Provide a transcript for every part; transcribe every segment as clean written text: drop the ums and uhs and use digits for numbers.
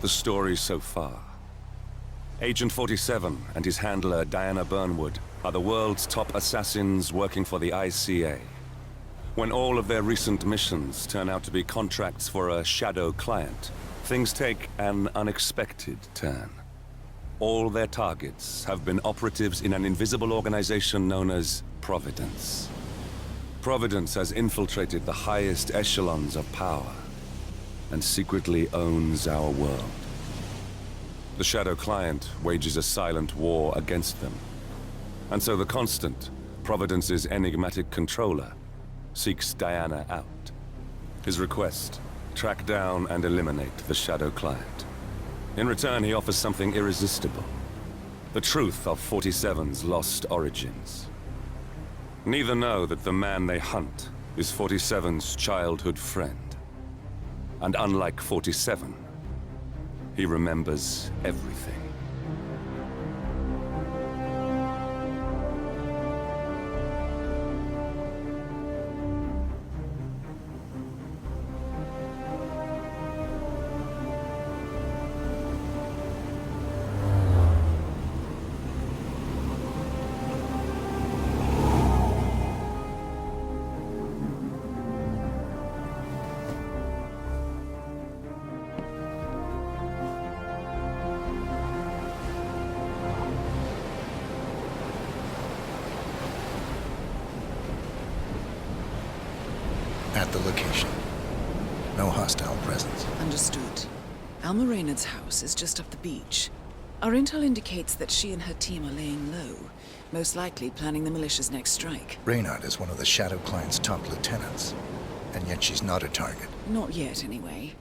the story so far. Agent 47 and his handler Diana Burnwood are the world's top assassins working for the ICA. When all of their recent missions turn out to be contracts for a shadow client, things take an unexpected turn. All their targets have been operatives in an invisible organization known as Providence. Providence has infiltrated the highest echelons of power and secretly owns our world. The Shadow Client wages a silent war against them. And so the Constant, Providence's enigmatic controller, seeks Diana out. His request, track down and eliminate the Shadow Client. In return, he offers something irresistible. The truth of 47's lost origins. Neither know that the man they hunt is 47's childhood friend. And unlike 47, he remembers everything. At the location. No hostile presence. Understood. Alma Reynard's house is just up the beach. Our intel indicates that she and her team are laying low, most likely planning the militia's next strike. Reynard is one of the Shadow Client's top lieutenants, and yet she's not a target. Not yet, anyway.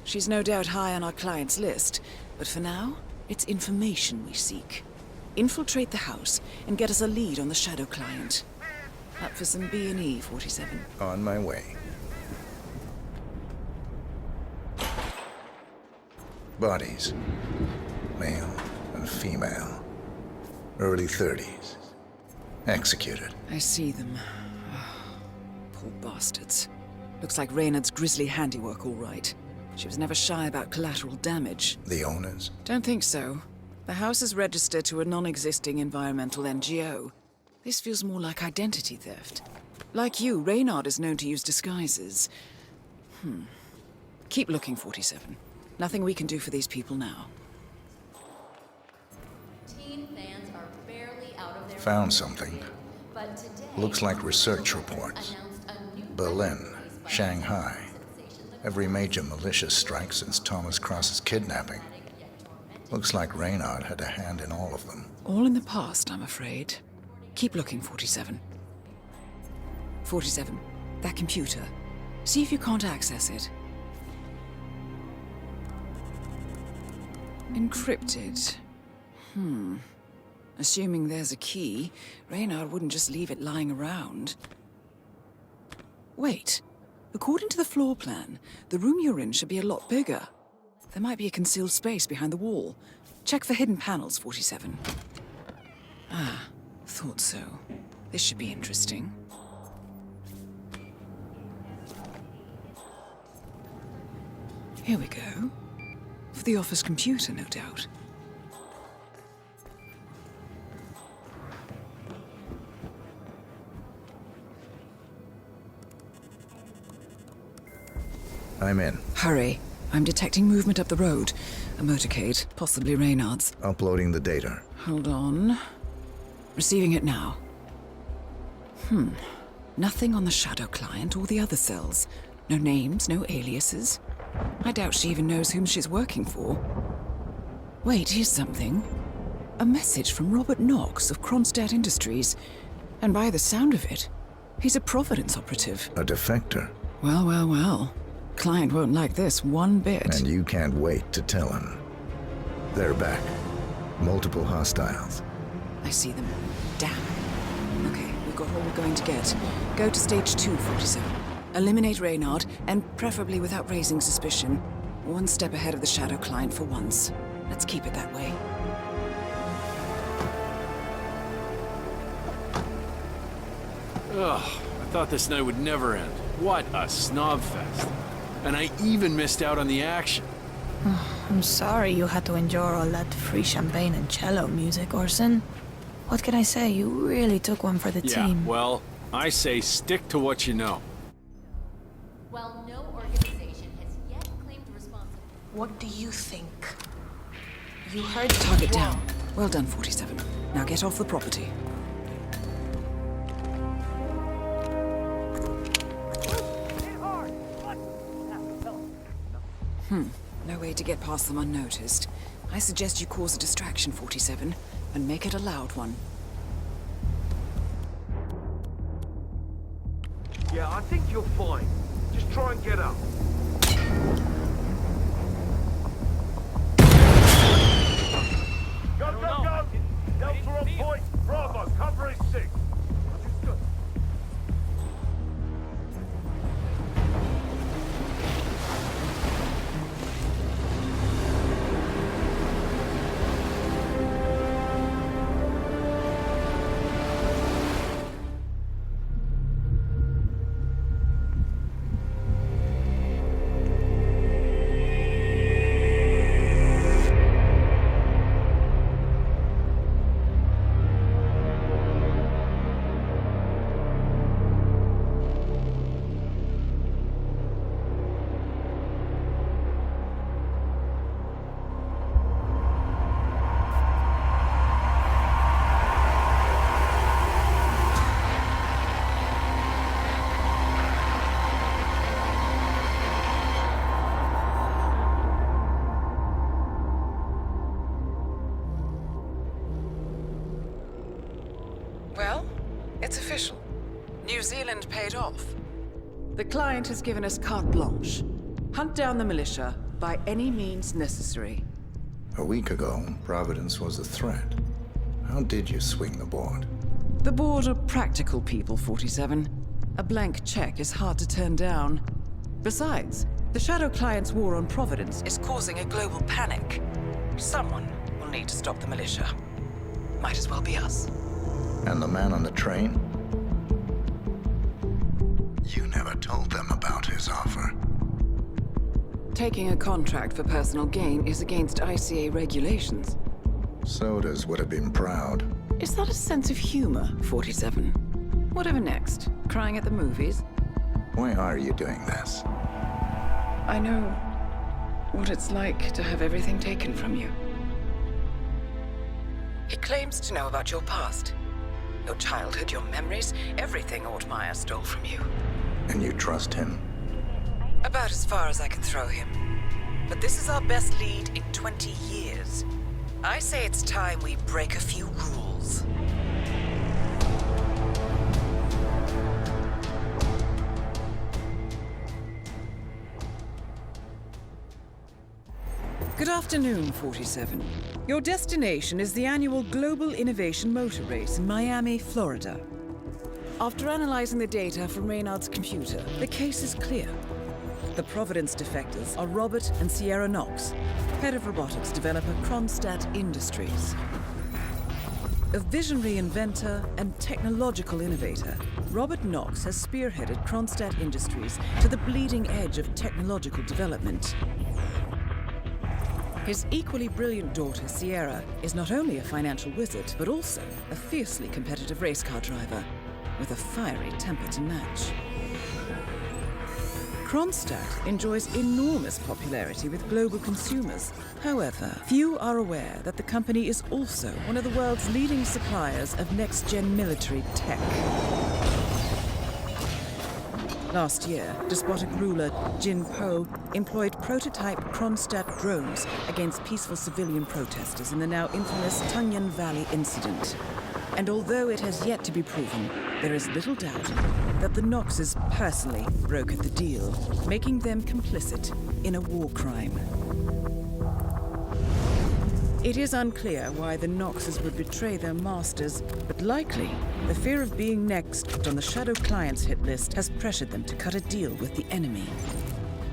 She's no doubt high on our client's list, but for now, it's information we seek. Infiltrate the house and get us a lead on the Shadow Client. Up for some B&E, 47. On my way. Bodies. Male and female. Early 30s. Executed. I see them. Poor bastards. Looks like Reynard's grisly handiwork, all right. She was never shy about collateral damage. The owners? Don't think so. The house is registered to a non-existing environmental NGO. This feels more like identity theft. Like you, Reynard is known to use disguises. Keep looking, 47. Nothing we can do for these people now. Teen fans are barely out of their Found something. but today Looks like research reports. announced a new Berlin, Shanghai. Every major militia strike since Thomas Cross's kidnapping. Looks like Reynard had a hand in all of them. All in the past, I'm afraid. Keep looking, 47. 47, that computer. See if you can't access it. Encrypted. Assuming there's a key, Reynard wouldn't just leave it lying around. Wait. According to the floor plan, the room you're in should be a lot bigger. There might be a concealed space behind the wall. Check for hidden panels, 47. Thought so. This should be interesting. Here we go. For the office computer, no doubt. I'm in. Hurry. I'm detecting movement up the road. A motorcade, possibly Reynard's. Uploading the data. Hold on. Receiving it now. Nothing on the Shadow Client or the other cells. No names, no aliases. I doubt she even knows whom she's working for. Wait, here's something. A message from Robert Knox of Kronstadt Industries. And by the sound of it, he's a Providence operative. A defector. Well, well, well. Client won't like this one bit. And you can't wait to tell him. They're back. Multiple hostiles. I see them. Damn. Okay, we've got all we're going to get. Go to stage 2, 47. Eliminate Reynard, and preferably without raising suspicion. One step ahead of the Shadow Client for once. Let's keep it that way. Ugh, I thought this night would never end. What a snob fest. And I even missed out on the action. I'm sorry you had to endure all that free champagne and cello music, Orson. What can I say? You really took one for the team. Well, I say stick to what you know. While no organization has yet claimed responsibility. What do you think? You heard Target down. Well done, 47. Now get off the property. No way to get past them unnoticed. I suggest you cause a distraction, 47, and make it a loud one. Yeah, I think you're fine. Just try and get up. Go, go, go! Delta on point! Bravo, cover is 6. Well, it's official. New Zealand paid off. The client has given us carte blanche. Hunt down the militia by any means necessary. A week ago, Providence was a threat. How did you swing the board? The board are practical people, 47. A blank check is hard to turn down. Besides, the Shadow Client's war on Providence is causing a global panic. Someone will need to stop the militia. Might as well be us. And the man on the train? You never told them about his offer. Taking a contract for personal gain is against ICA regulations. Sodas would have been proud. Is that a sense of humor, 47? Whatever next? Crying at the movies? Why are you doing this? I know what it's like to have everything taken from you. He claims to know about your past. Your childhood, your memories, everything Ortmeyer stole from you. And you trust him? About as far as I can throw him. But this is our best lead in 20 years. I say it's time we break a few rules. Good afternoon, 47. Your destination is the annual Global Innovation Motor Race in Miami, Florida. After analyzing the data from Reynard's computer, the case is clear. The Providence defectors are Robert and Sierra Knox, head of robotics developer Kronstadt Industries. A visionary inventor and technological innovator, Robert Knox has spearheaded Kronstadt Industries to the bleeding edge of technological development. His equally brilliant daughter, Sierra, is not only a financial wizard, but also a fiercely competitive race car driver, with a fiery temper to match. Kronstadt enjoys enormous popularity with global consumers. However, few are aware that the company is also one of the world's leading suppliers of next-gen military tech. Last year, despotic ruler Jin Po employed prototype Kronstadt drones against peaceful civilian protesters in the now infamous Tungan Valley incident. And although it has yet to be proven, there is little doubt that the Knoxes personally brokered the deal, making them complicit in a war crime. It is unclear why the Knoxes would betray their masters, but likely the fear of being next on the Shadow Client's hit list has pressured them to cut a deal with the enemy.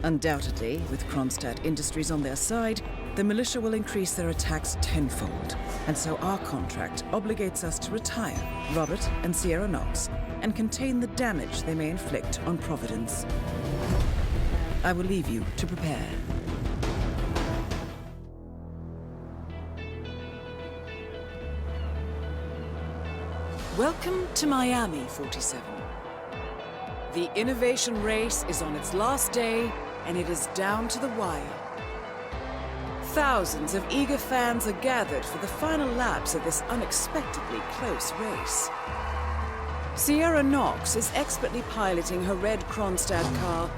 Undoubtedly, with Kronstadt Industries on their side, the militia will increase their attacks tenfold, and so our contract obligates us to retire Robert and Sierra Knox and contain the damage they may inflict on Providence. I will leave you to prepare. Welcome to Miami, 47. The innovation race is on its last day, and it is down to the wire. Thousands of eager fans are gathered for the final laps of this unexpectedly close race. Sierra Knox is expertly piloting her red Kronstadt car.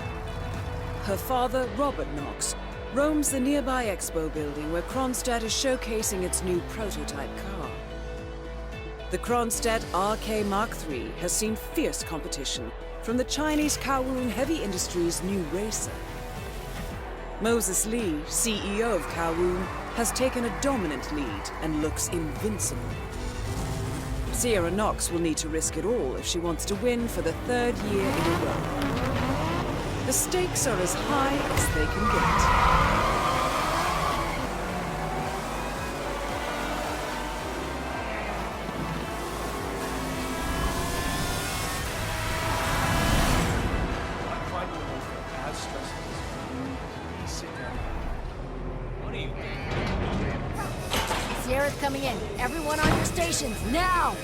Her father, Robert Knox, roams the nearby expo building where Kronstadt is showcasing its new prototype car. The Kronstadt RK Mark III has seen fierce competition from the Chinese Kowloon Heavy Industries' new racer. Moses Lee, CEO of Kowloon, has taken a dominant lead and looks invincible. Sierra Knox will need to risk it all if she wants to win for the third year in a row. The stakes are as high as they can get. Sierra's coming in. Everyone on your stations, now!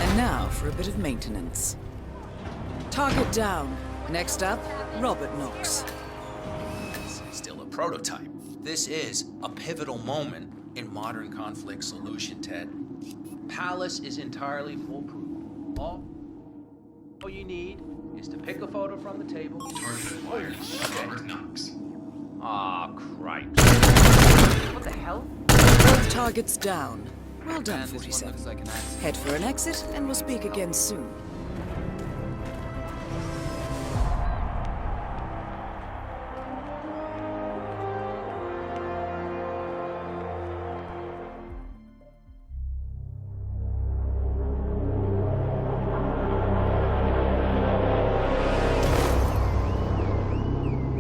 And now for a bit of maintenance. Target down. Next up, Robert Knox. Still a prototype. This is a pivotal moment in modern conflict solution, Ted. Palace is entirely foolproof. All you need is to pick a photo from the table. Target acquired. Robert Knox. Aw, Christ. What the hell? Both targets down. Well done, Man, this one 47. looks like an accident. Head for an exit, and we'll speak again soon.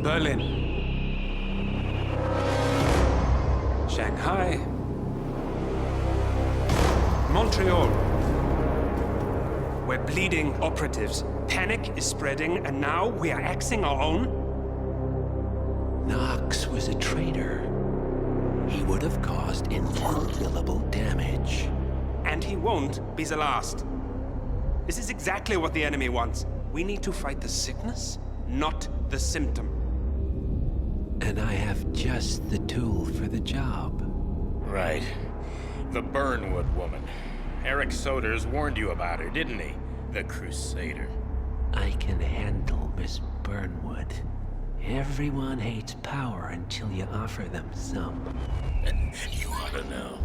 Berlin. Shanghai. Montreal. We're bleeding operatives. Panic is spreading, and now we are axing our own? Knox was a traitor. He would have caused incalculable damage. And he won't be the last. This is exactly what the enemy wants. We need to fight the sickness, not the symptom. And I have just the tool for the job. Right. The Burnwood woman. Eric Soders warned you about her, didn't he? The Crusader. I can handle Miss Burnwood. Everyone hates power until you offer them some. You ought to know.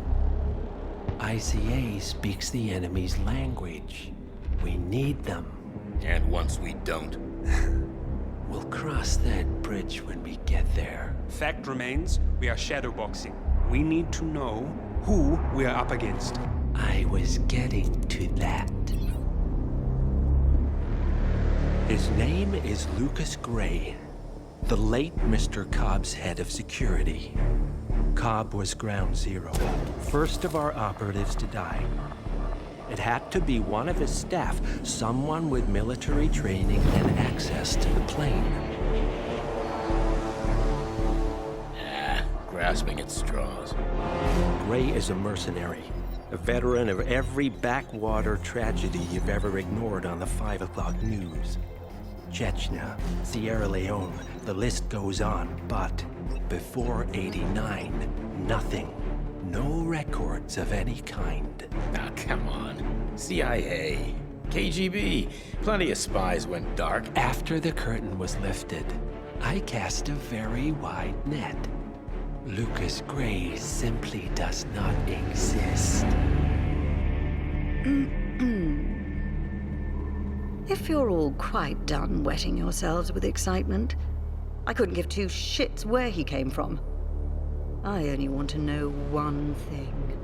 ICA speaks the enemy's language. We need them. And once we don't, We'll cross that bridge when we get there. Fact remains, we are shadowboxing. We need to know who we are up against. I was getting to that. His name is Lucas Gray, the late Mr. Cobb's head of security. Cobb was ground zero, first of our operatives to die. It had to be one of his staff, someone with military training and access to the plane. grasping at straws. Gray is a mercenary, a veteran of every backwater tragedy you've ever ignored on the 5 o'clock news. Chechnya, Sierra Leone, the list goes on, but before '89, nothing. No records of any kind. Ah, come on. CIA, KGB, plenty of spies went dark. After the curtain was lifted, I cast a very wide net. Lucas Gray simply does not exist. If you're all quite done wetting yourselves with excitement, I couldn't give two shits where he came from. I only want to know one thing.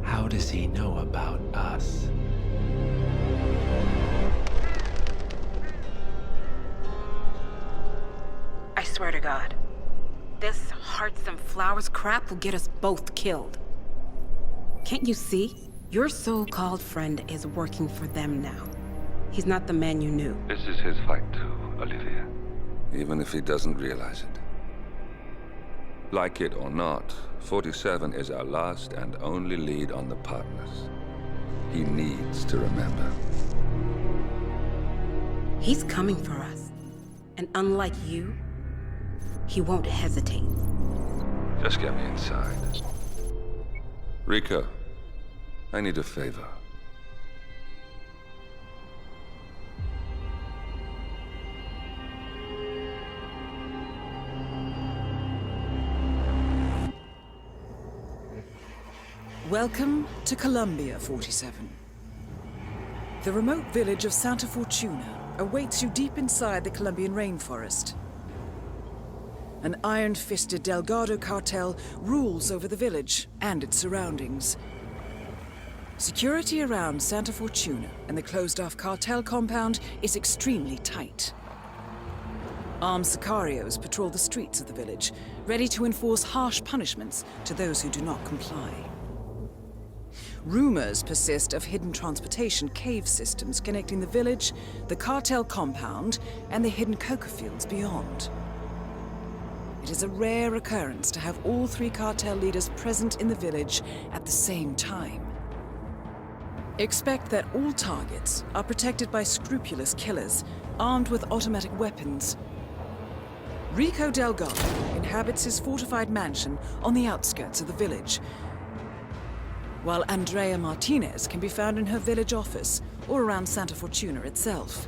How does he know about us? I swear to God, this hearts and flowers crap will get us both killed. Can't you see? Your so-called friend is working for them now. He's not the man you knew. This is his fight too, Olivia. Even if he doesn't realize it. Like it or not, 47 is our last and only lead on the partners. He needs to remember. He's coming for us. And unlike you, he won't hesitate. Just get me inside. Rico, I need a favor. Welcome to Columbia, 47. The remote village of Santa Fortuna awaits you deep inside the Colombian rainforest. An iron-fisted Delgado cartel rules over the village and its surroundings. Security around Santa Fortuna and the closed-off cartel compound is extremely tight. Armed sicarios patrol the streets of the village, ready to enforce harsh punishments to those who do not comply. Rumors persist of hidden transportation cave systems connecting the village, the cartel compound, and the hidden coca fields beyond. It is a rare occurrence to have all three cartel leaders present in the village at the same time. Expect that all targets are protected by scrupulous killers, armed with automatic weapons. Rico Delgado inhabits his fortified mansion on the outskirts of the village, while Andrea Martinez can be found in her village office or around Santa Fortuna itself.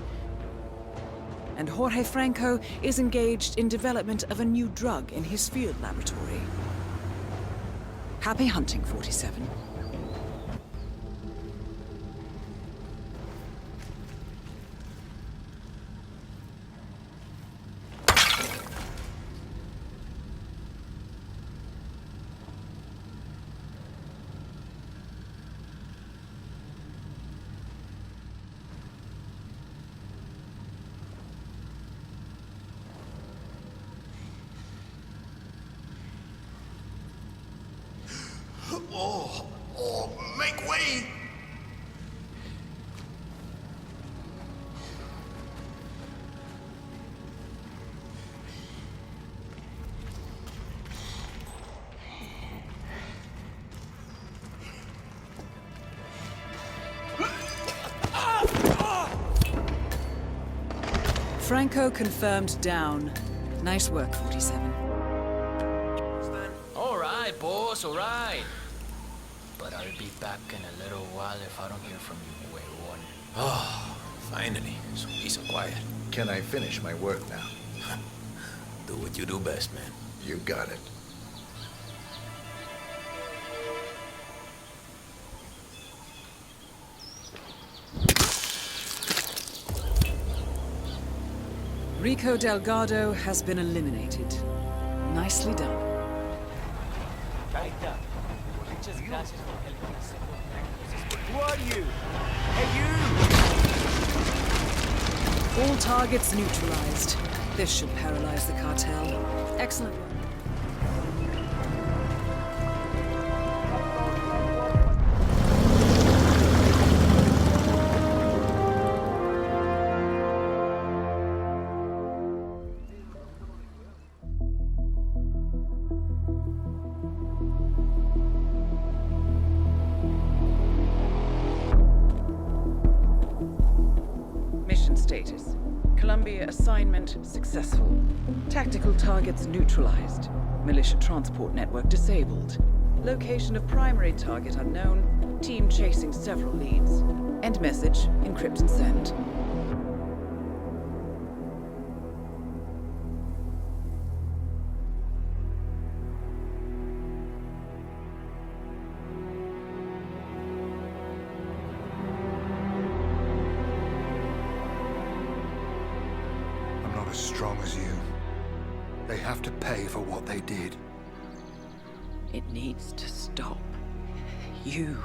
And Jorge Franco is engaged in development of a new drug in his field laboratory. Happy hunting, 47. Make way! Franco confirmed down. Nice work, 47. All right, boss, all right. But I'll be back in a little while if I don't hear from you, Way One. Oh, finally. Some peace and quiet. Can I finish my work now? Do what you do best, man. You got it. Rico Delgado has been eliminated. Nicely done. Who are you? Hey, you! All targets neutralized. This should paralyze the cartel. Excellent work. Mission status. Columbia assignment successful. Tactical targets neutralized. Militia transport network disabled. Location of primary target unknown. Team chasing several leads. End message, encrypt and send. As strong as you. They have to pay for what they did. It needs to stop. You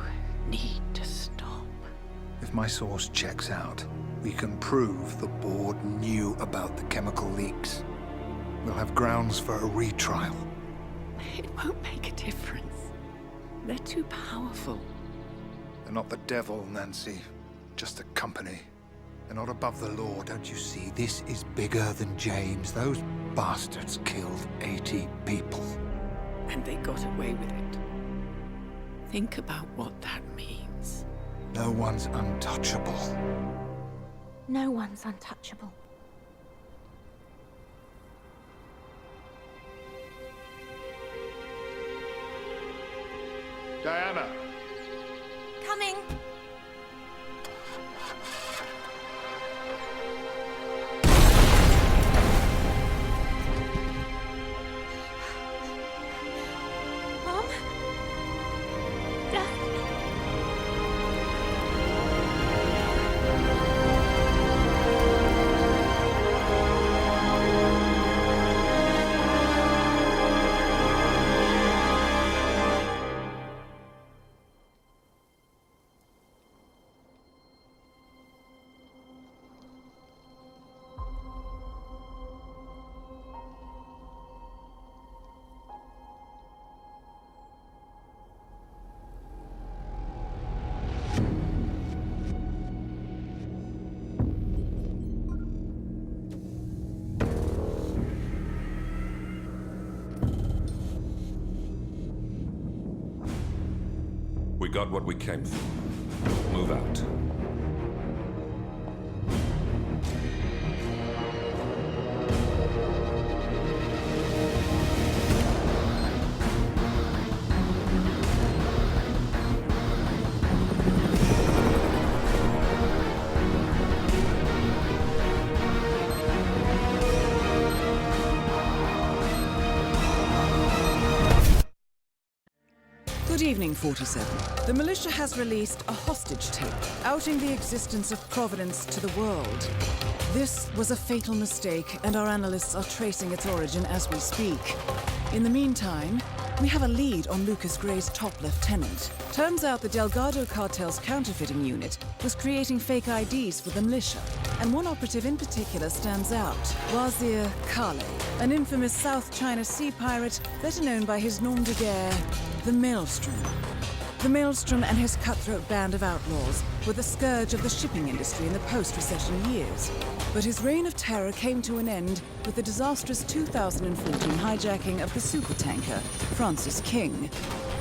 need to stop. If my source checks out, we can prove the board knew about the chemical leaks. We'll have grounds for a retrial. It won't make a difference. They're too powerful. They're not the devil, Nancy. Just a company. They're not above the law, don't you see? This is bigger than James. Those bastards killed 80 people. And they got away with it. Think about what that means. No one's untouchable. No one's untouchable. Diana! Coming! Mom? Dad? We got what we came for. Move out. Good evening, 47. The militia has released a hostage tape outing the existence of Providence to the world. This was a fatal mistake, and our analysts are tracing its origin as we speak. In the meantime, we have a lead on Lucas Gray's top lieutenant. Turns out the Delgado cartel's counterfeiting unit was creating fake IDs for the militia, and one operative in particular stands out, Wazir Kale, an infamous South China Sea pirate better known by his nom de guerre, the Maelstrom. The Maelstrom and his cutthroat band of outlaws were the scourge of the shipping industry in the post-recession years. But his reign of terror came to an end with the disastrous 2014 hijacking of the supertanker, Francis King.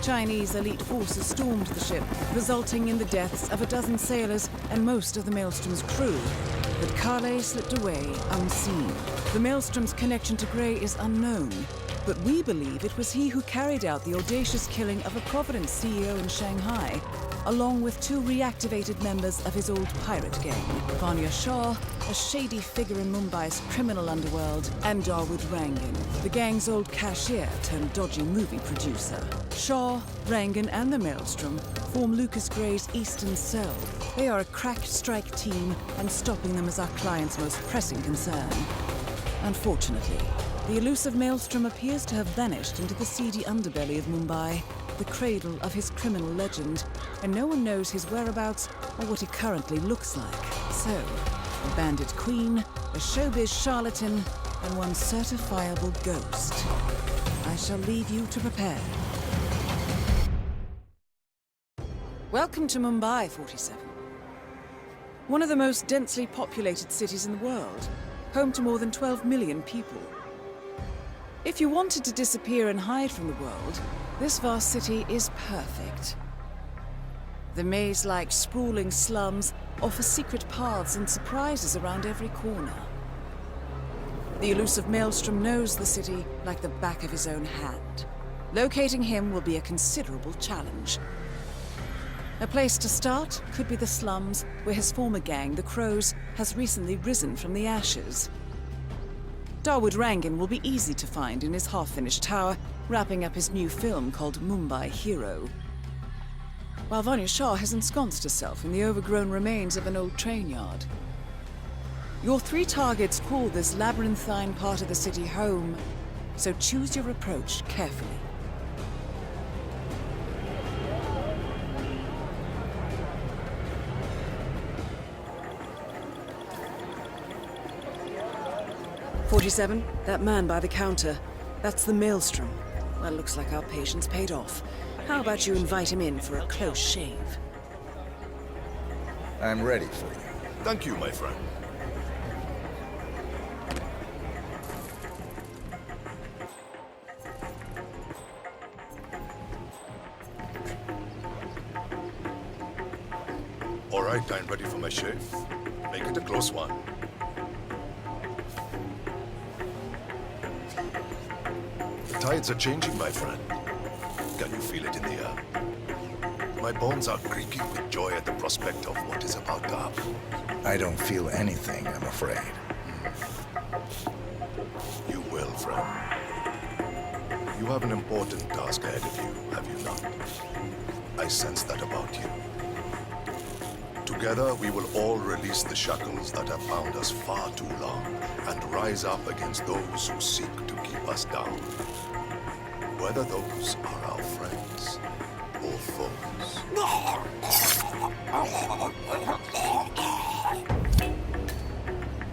Chinese elite forces stormed the ship, resulting in the deaths of a dozen sailors and most of the Maelstrom's crew. But Kale slipped away unseen. The Maelstrom's connection to Gray is unknown, but we believe it was he who carried out the audacious killing of a Providence CEO in Shanghai, along with two reactivated members of his old pirate gang, Vanya Shah, a shady figure in Mumbai's criminal underworld, and Dawood Rangan, the gang's old cashier turned dodgy movie producer. Shah, Rangan, and the Maelstrom form Lucas Gray's Eastern Cell. They are a crack strike team, and stopping them is our client's most pressing concern. Unfortunately, the elusive Maelstrom appears to have vanished into the seedy underbelly of Mumbai, the cradle of his criminal legend, and no one knows his whereabouts or what he currently looks like. So, a bandit queen, a showbiz charlatan, and one certifiable ghost. I shall leave you to prepare. Welcome to Mumbai, 47. One of the most densely populated cities in the world, home to more than 12 million people. If you wanted to disappear and hide from the world, this vast city is perfect. The maze-like sprawling slums offer secret paths and surprises around every corner. The elusive Maelstrom knows the city like the back of his own hand. Locating him will be a considerable challenge. A place to start could be the slums, where his former gang, the Crows, has recently risen from the ashes. Dawood Rangan will be easy to find in his half-finished tower, wrapping up his new film called Mumbai Hero. While Vanya Shah has ensconced herself in the overgrown remains of an old train yard. Your three targets call this labyrinthine part of the city home, so choose your approach carefully. "47, that man by the counter. That's the Maelstrom. Well, looks like our patience paid off. How about you invite him in for a close shave?" I'm ready for you. Thank you, my friend. All right, I'm ready for my shave. Make it a close one. The tides are changing, my friend. Can you feel it in the air? My bones are creaking with joy at the prospect of what is about to happen. I don't feel anything, I'm afraid. You will, friend. You have an important task ahead of you, have you not? I sense that about you. Together, we will all release the shackles that have bound us far too long and rise up against those who seek to keep us down. Whether those are our friends or foes.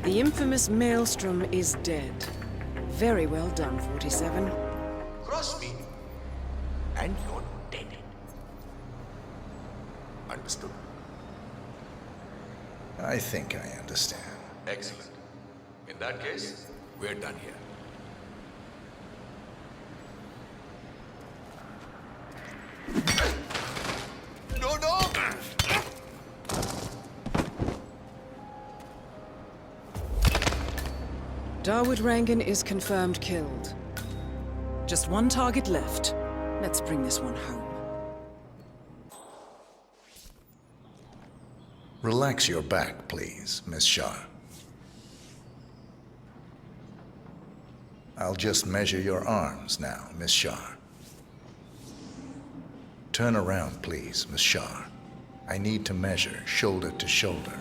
The infamous Maelstrom is dead. Very well done, 47. Cross me, and you're dead. Understood? I think I understand. Excellent. In that case, we're done here. No, no! Darwood Rangan is confirmed killed. Just one target left. Let's bring this one home. Relax your back, please, Miss Shah. I'll just measure your arms now, Miss Shah. Turn around, please, Miss Shah. I need to measure shoulder to shoulder.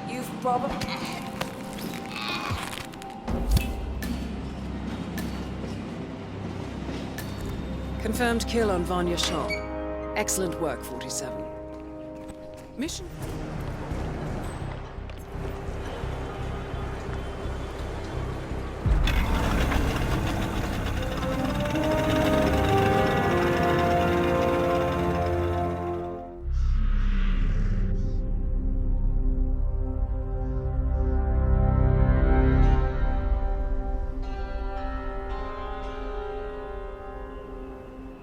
You've probably... Confirmed kill on Vanya Shah. Excellent work, 47. Mission.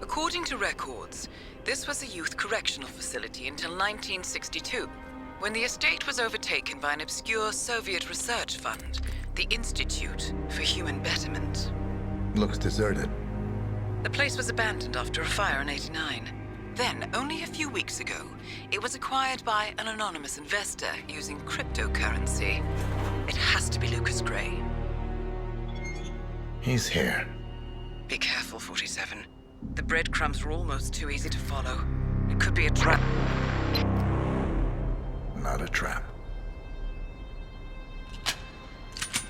According to records, this was a youth correctional facility until 1962, when the estate was overtaken by an obscure Soviet research fund, the Institute for Human Betterment. Looks deserted. The place was abandoned after a fire in '89. Then, only a few weeks ago, it was acquired by an anonymous investor using cryptocurrency. It has to be Lucas Gray. He's here. Be careful, 47. The breadcrumbs were almost too easy to follow. It could be a trap. Not a trap.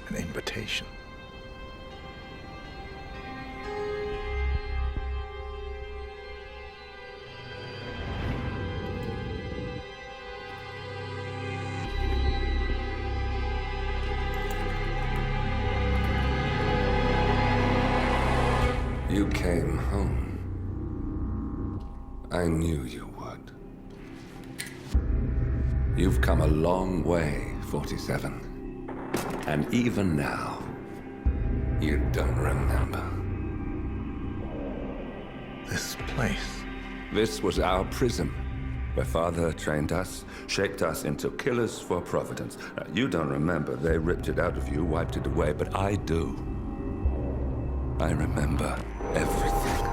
An invitation. You came home. I knew you would. You've come a long way, 47. And even now, you don't remember. This place. This was our prison, where Father trained us, shaped us into killers for Providence. Now, you don't remember. They ripped it out of you, wiped it away, but I do. I remember everything.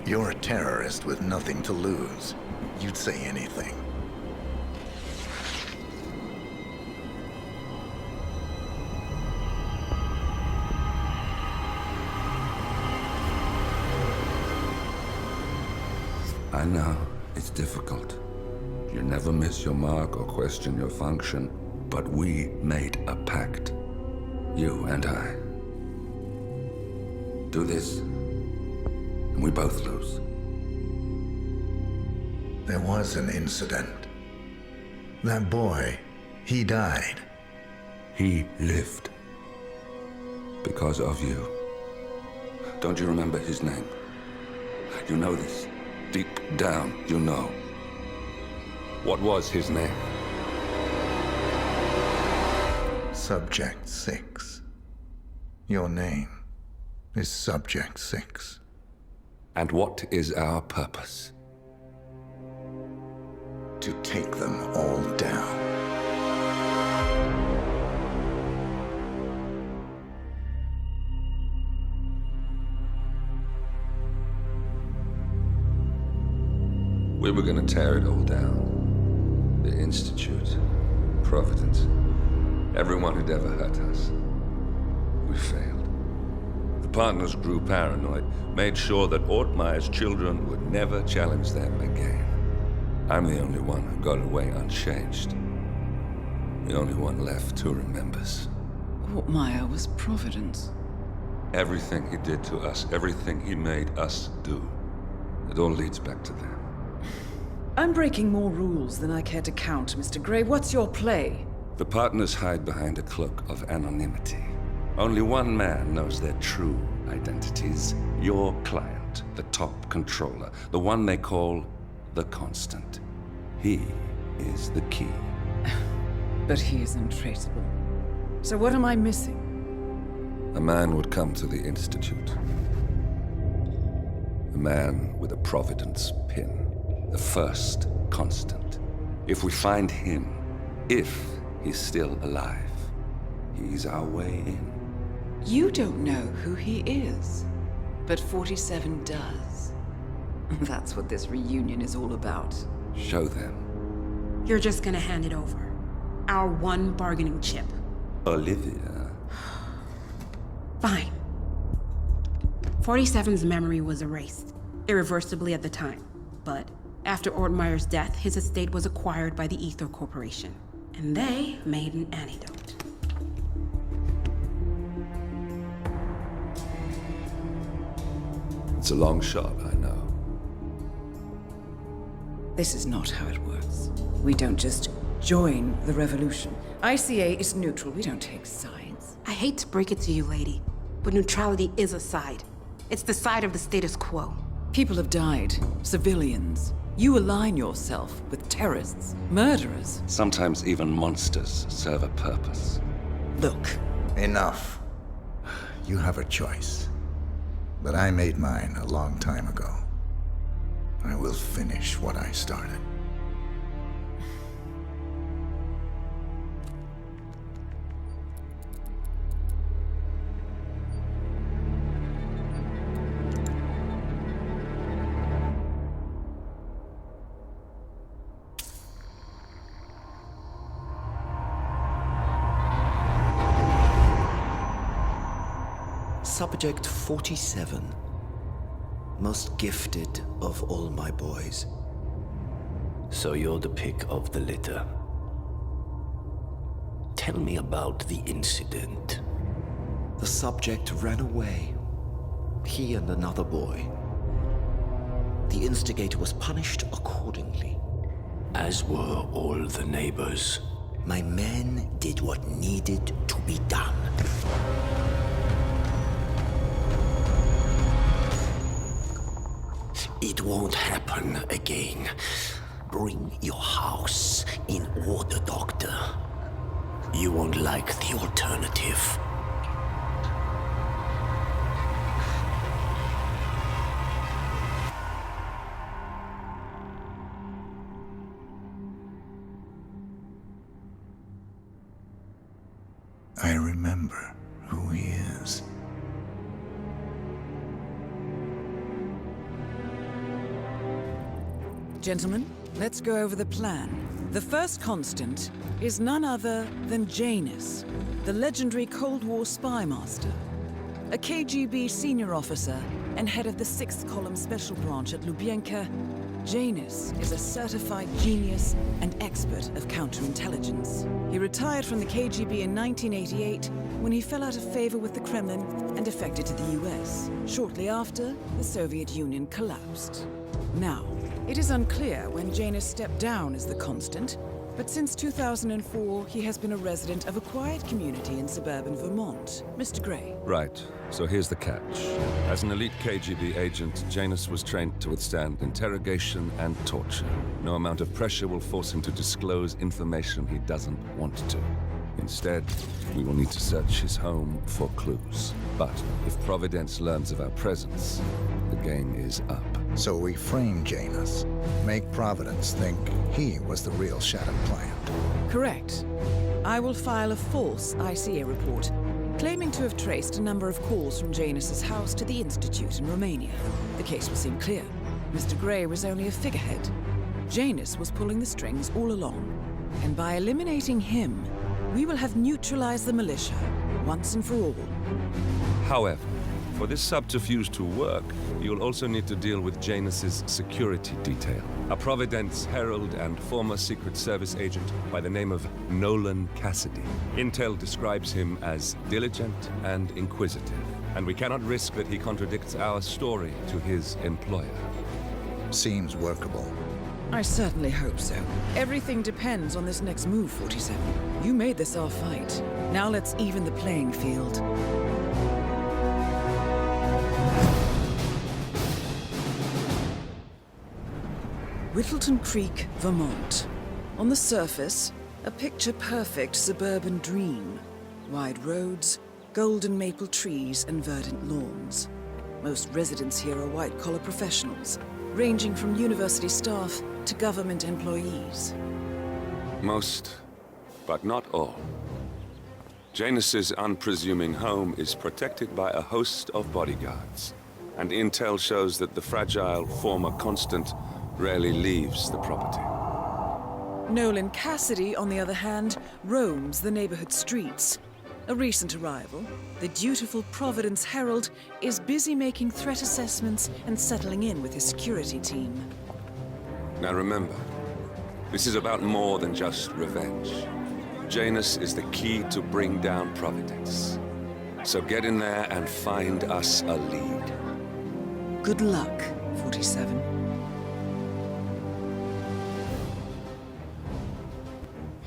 You're a terrorist with nothing to lose. You'd say anything. I know, it's difficult. You never miss your mark or question your function, but we made a pact. You and I. Do this, and we both lose. There was an incident. That boy, he died. He lived. Because of you. Don't you remember his name? You know this. Deep down, you know. What was his name? Subject 6. Your name is Subject 6. And what is our purpose? To take them all down. We were gonna tear it all down. The Institute, Providence, everyone who'd ever hurt us. We failed. The partners grew paranoid, made sure that Ortmeyer's children would never challenge them again. I'm the only one who got away unchanged. The only one left who remembers. Ortmeyer was Providence. Everything he did to us, everything he made us do, it all leads back to them. I'm breaking more rules than I care to count, Mr. Grey. What's your play? The partners hide behind a cloak of anonymity. Only one man knows their true identities. Your client, the top controller, the one they call the Constant. He is the key. But he is untraceable. So what am I missing? A man would come to the Institute. A man with a Providence pin. The first Constant. If we find him, if he's still alive, he's our way in. You don't know who he is, but 47 does. That's what this reunion is all about. Show them. You're just gonna hand it over. Our one bargaining chip. Olivia. Fine. 47's memory was erased, irreversibly at the time. But after Ortmeyer's death, his estate was acquired by the Ether Corporation. And they made an antidote. It's a long shot, I know. This is not how it works. We don't just join the revolution. ICA is neutral. We don't take sides. I hate to break it to you, lady, but neutrality is a side. It's the side of the status quo. People have died. Civilians. You align yourself with terrorists, murderers. Sometimes even monsters serve a purpose. Look. Enough. You have a choice. But I made mine a long time ago. I will finish what I started. Subject 47. Most gifted of all my boys. So you're the pick of the litter. Tell me about the incident. The subject ran away. He and another boy. The instigator was punished accordingly. As were all the neighbors. My men did what needed to be done. It won't happen again. Bring your house in order, Doctor. You won't like the alternative. I remember who he is. Gentlemen, let's go over the plan. The first constant is none other than Janus, the legendary Cold War spy master, a KGB senior officer and head of the 6th Column Special Branch at Lubyanka. Janus is a certified genius and expert of counterintelligence. He retired from the KGB in 1988 when he fell out of favor with the Kremlin and defected to the US. Shortly after, the Soviet Union collapsed. Now, it is unclear when Janus stepped down as the Constant, But since 2004, he has been a resident of a quiet community in suburban Vermont. Mr. Gray. Right. So here's the catch. As an elite KGB agent, Janus was trained to withstand interrogation and torture. No amount of pressure will force him to disclose information he doesn't want to. Instead, we will need to search his home for clues. But if Providence learns of our presence, the game is up. So we frame Janus, make Providence think he was the real Shadow Client. Correct. I will file a false ICA report, claiming to have traced a number of calls from Janus's house to the Institute in Romania. The case will seem clear. Mr. Gray was only a figurehead. Janus was pulling the strings all along. And by eliminating him, we will have neutralized the militia, once and for all. However, for this subterfuge to work, you'll also need to deal with Janus's security detail. A Providence herald and former Secret Service agent by the name of Nolan Cassidy. Intel describes him as diligent and inquisitive, and we cannot risk that he contradicts our story to his employer. Seems workable. I certainly hope so. Everything depends on this next move, 47. You made this our fight. Now let's even the playing field. Whittleton Creek, Vermont. On the surface, a picture-perfect suburban dream. Wide roads, golden maple trees, and verdant lawns. Most residents here are white-collar professionals, ranging from university staff to government employees. Most, but not all. Janus's unpresuming home is protected by a host of bodyguards, and intel shows that the fragile former Constant rarely leaves the property. Nolan Cassidy, on the other hand, roams the neighborhood streets. A recent arrival, the dutiful Providence Herald is busy making threat assessments and settling in with his security team. Now remember, this is about more than just revenge. Janus is the key to bring down Providence. So get in there and find us a lead. Good luck, 47.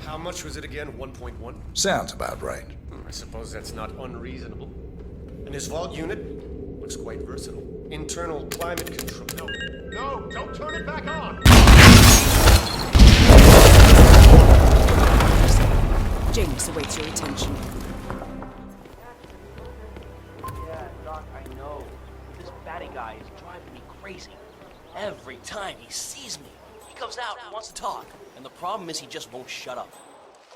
How much was it again? 1.1? Sounds about right. I suppose that's not unreasonable. And his vault unit looks quite versatile. Internal climate control. No, don't turn it back on! Janus awaits your attention. Yeah, Doc, I know. This batty guy is driving me crazy. Every time he sees me, he comes out and wants to talk. And the problem is he just won't shut up.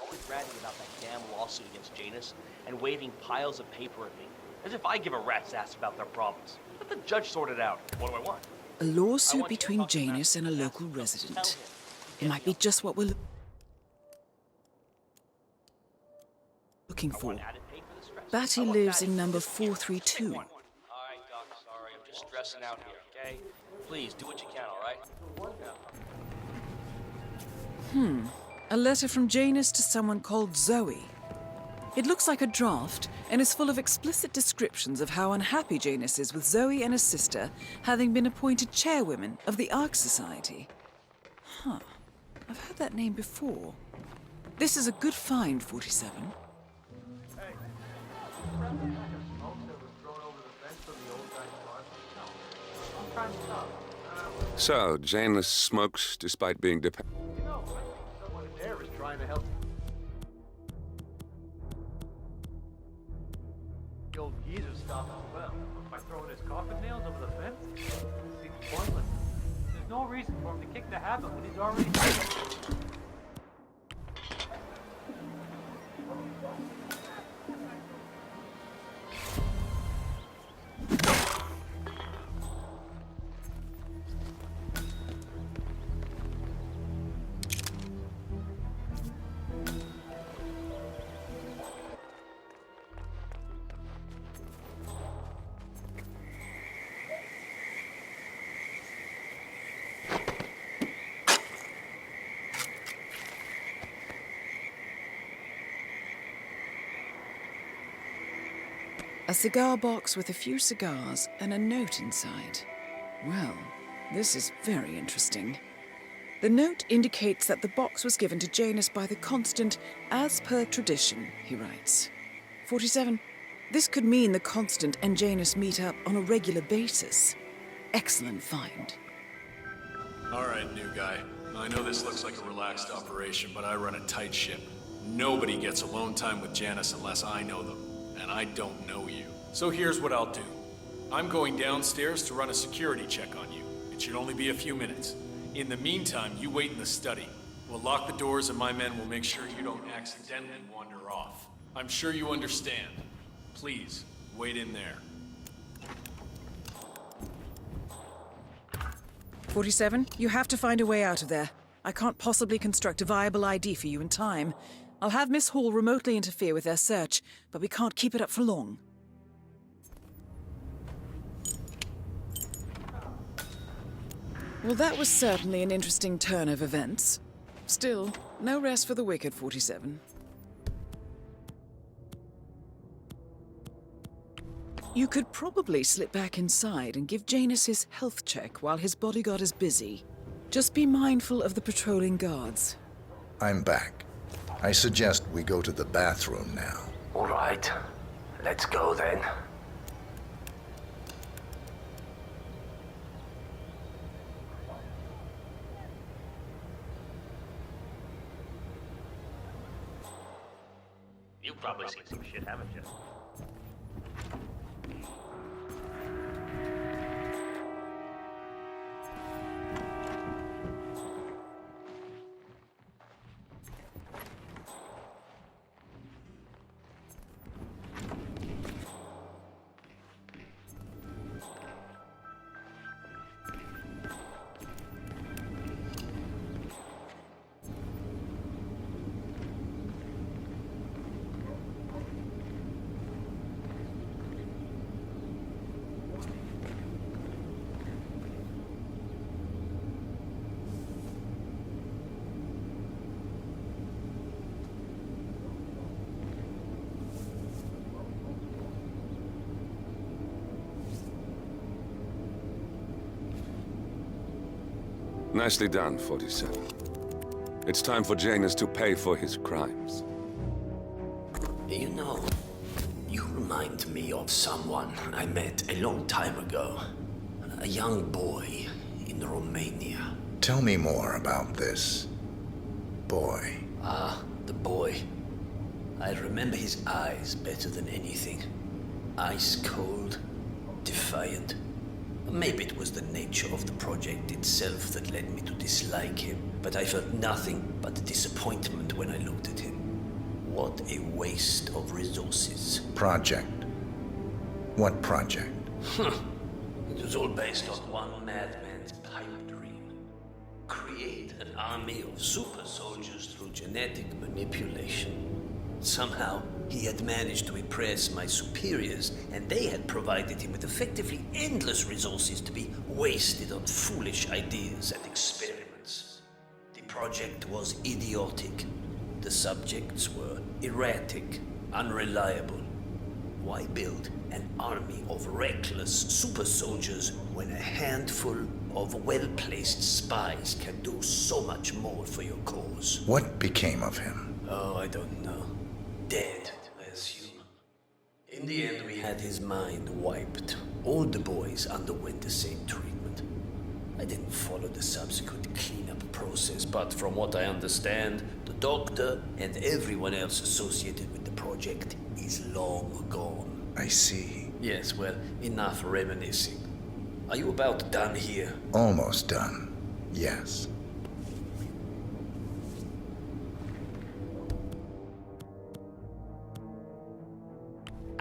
Always ranting about that damn lawsuit against Janus and waving piles of paper at me. As if I give a rat's ass about their problems. Let the judge sort it out. What do I want? A lawsuit between Janus and a local resident. It might be just what we're looking for. Batty lives in number 432. All right, Doc, sorry. I'm just stressing out here, okay? Please, do what you can, all right? A letter from Janus to someone called Zoe. It looks like a draft and is full of explicit descriptions of how unhappy Janus is with Zoe and his sister having been appointed chairwomen of the Ark Society. I've heard that name before. This is a good find, 47. So, Janus smokes despite being dependent. You know, I think someone in there is trying to help. The old geezer stopped as well. By throwing his coffin nails over the fence? It seems pointless. There's no reason for him to kick the habit when he's already dead. A cigar box with a few cigars and a note inside. Well, this is very interesting. The note indicates that the box was given to Janus by the Constant as per tradition, he writes. 47. This could mean the Constant and Janus meet up on a regular basis. Excellent find. All right, new guy. I know this looks like a relaxed operation, but I run a tight ship. Nobody gets alone time with Janus unless I know them, and I don't know you. So here's what I'll do. I'm going downstairs to run a security check on you. It should only be a few minutes. In the meantime, you wait in the study. We'll lock the doors and my men will make sure you don't accidentally wander off. I'm sure you understand. Please, wait in there. 47, you have to find a way out of there. I can't possibly construct a viable ID for you in time. I'll have Miss Hall remotely interfere with their search, but we can't keep it up for long. Well, that was certainly an interesting turn of events. Still, no rest for the wicked, 47. You could probably slip back inside and give Janus his health check while his bodyguard is busy. Just be mindful of the patrolling guards. I'm back. I suggest we go to the bathroom now. All right. Let's go then. You've probably seen some shit, haven't you? Nicely done, 47. It's time for Janus to pay for his crimes. You know, you remind me of someone I met a long time ago. A young boy in Romania. Tell me more about this boy. Ah, the boy. I remember his eyes better than anything. Ice cold, defiant. Maybe it was the nature of the project itself that led me to dislike him, but I felt nothing but disappointment when I looked at him. What a waste of resources. Project? What project? It was all based on one madman's pipe dream. Create an army of super soldiers through genetic manipulation. Somehow, he had managed to impress my superiors, and they had provided him with effectively endless resources to be wasted on foolish ideas and experiments. The project was idiotic. The subjects were erratic, unreliable. Why build an army of reckless super soldiers when a handful of well-placed spies can do so much more for your cause? What became of him? Oh, I don't know. Dead, I assume. In the end, we had his mind wiped. All the boys underwent the same treatment. I didn't follow the subsequent cleanup process, but from what I understand, the doctor and everyone else associated with the project is long gone. I see. Yes, well, enough reminiscing. Are you about done here? Almost done, yes.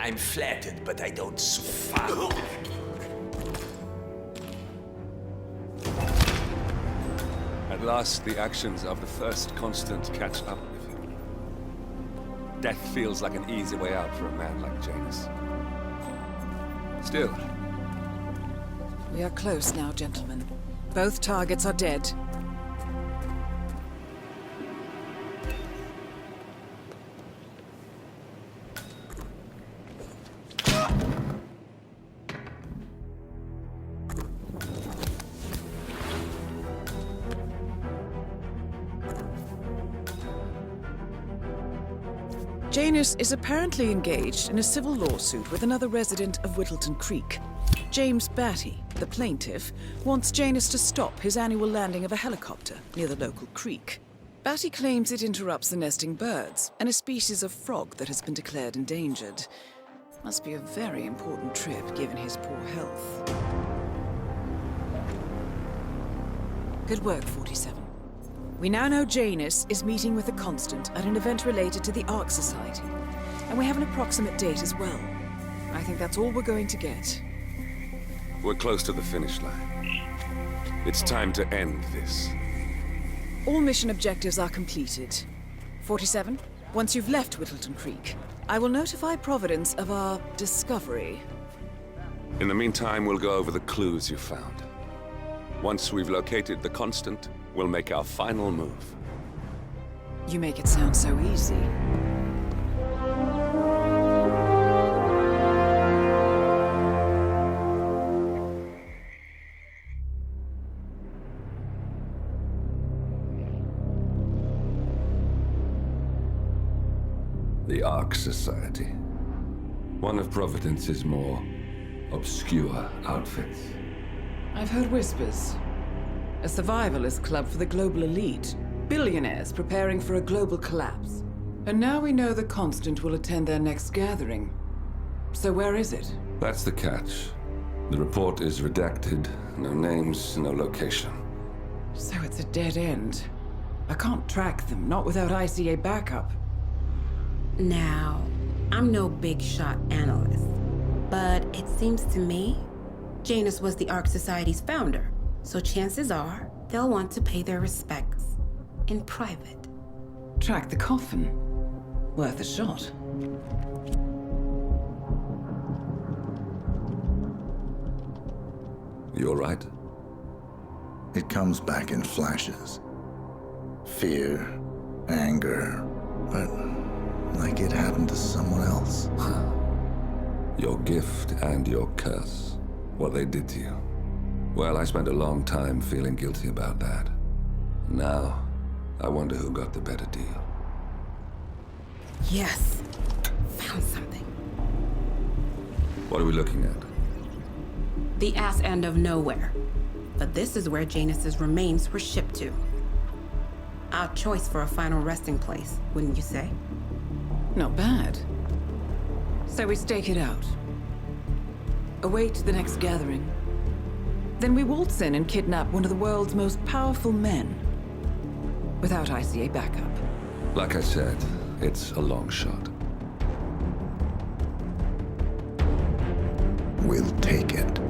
I'm flattered, but I don't fuck. At last, the actions of the first Constant catch up with him. Death feels like an easy way out for a man like Janus. Still. We are close now, gentlemen. Both targets are dead. Janus is apparently engaged in a civil lawsuit with another resident of Whittleton Creek. James Batty, the plaintiff, wants Janus to stop his annual landing of a helicopter near the local creek. Batty claims it interrupts the nesting birds and a species of frog that has been declared endangered. Must be a very important trip given his poor health. Good work, 47. We now know Janus is meeting with the Constant at an event related to the Ark Society, and we have an approximate date as well. I think that's all we're going to get. We're close to the finish line. It's time to end this. All mission objectives are completed. 47, once you've left Whittleton Creek, I will notify Providence of our discovery. In the meantime, we'll go over the clues you found. Once we've located the Constant, we'll make our final move. You make it sound so easy. The Ark Society. One of Providence's more obscure outfits. I've heard whispers. A survivalist club for the global elite. Billionaires preparing for a global collapse. And now we know the Constant will attend their next gathering. So where is it? That's the catch. The report is redacted. No names, no location. So it's a dead end. I can't track them, not without ICA backup. Now, I'm no big shot analyst, but it seems to me Janus was the Ark Society's founder, so chances are they'll want to pay their respects in private. Track the coffin. Worth a shot. You all right? It comes back in flashes. Fear, anger, but like it happened to someone else. Your gift and your curse. What they did to you. Well, I spent a long time feeling guilty about that. Now, I wonder who got the better deal. Yes. Found something. What are we looking at? The ass end of nowhere. But this is where Janus's remains were shipped to. Our choice for a final resting place, wouldn't you say? Not bad. So we stake it out. Await the next gathering. Then we waltz in and kidnap one of the world's most powerful men. Without ICA backup. Like I said, it's a long shot. We'll take it.